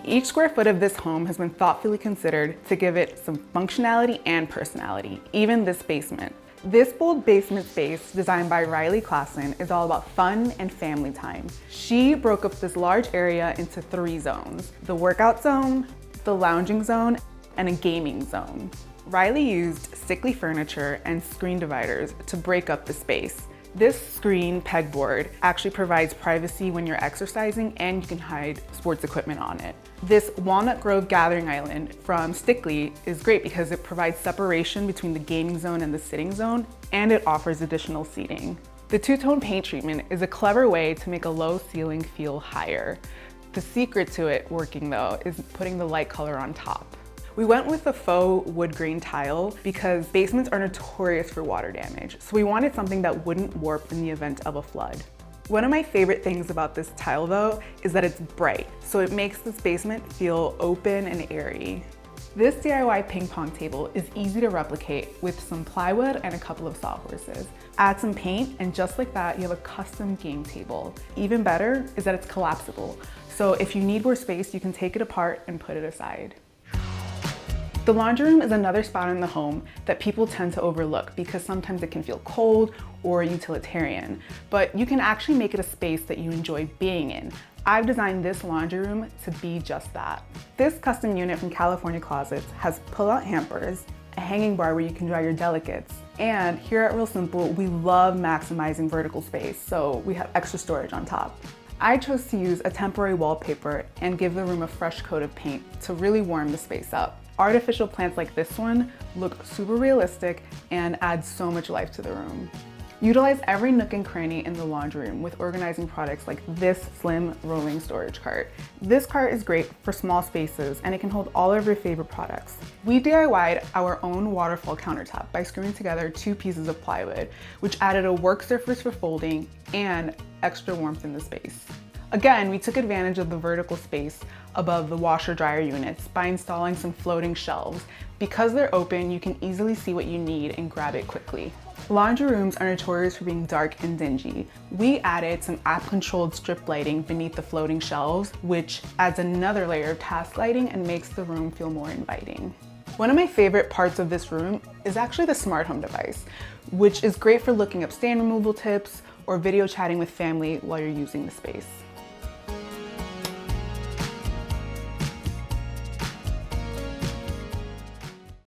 Each square foot of this home has been thoughtfully considered to give it some functionality and personality, even this basement. This bold basement space, designed by Raili Clasen, is all about fun and family time. She broke up this large area into 3 zones: the workout zone, the lounging zone, and a gaming zone. Raili used stickly furniture and screen dividers to break up the space. This screen pegboard actually provides privacy when you're exercising, and you can hide sports equipment on it. This Walnut Grove gathering island from Stickly is great because it provides separation between the gaming zone and the sitting zone, and it offers additional seating. The two-tone paint treatment is a clever way to make a low ceiling feel higher. The secret to it working though is putting the light color on top. We went with the faux wood grain tile because basements are notorious for water damage, so we wanted something that wouldn't warp in the event of a flood. One of my favorite things about this tile though is that it's bright, so it makes this basement feel open and airy. This DIY ping pong table is easy to replicate with some plywood and a couple of sawhorses. Add some paint, and just like that, you have a custom game table. Even better is that it's collapsible, so if you need more space, you can take it apart and put it aside. The laundry room is another spot in the home that people tend to overlook because sometimes it can feel cold or utilitarian, but you can actually make it a space that you enjoy being in. I've designed this laundry room to be just that. This custom unit from California Closets has pull-out hampers, a hanging bar where you can dry your delicates, and here at Real Simple, we love maximizing vertical space, so we have extra storage on top. I chose to use a temporary wallpaper and give the room a fresh coat of paint to really warm the space up. Artificial plants like this one look super realistic and add so much life to the room. Utilize every nook and cranny in the laundry room with organizing products like this slim rolling storage cart. This cart is great for small spaces and it can hold all of your favorite products. We DIY'd our own waterfall countertop by screwing together 2 pieces of plywood, which added a work surface for folding and extra warmth in the space. Again, we took advantage of the vertical space above the washer-dryer units by installing some floating shelves. Because they're open, you can easily see what you need and grab it quickly. Laundry rooms are notorious for being dark and dingy. We added some app-controlled strip lighting beneath the floating shelves, which adds another layer of task lighting and makes the room feel more inviting. One of my favorite parts of this room is actually the smart home device, which is great for looking up stain removal tips or video chatting with family while you're using the space.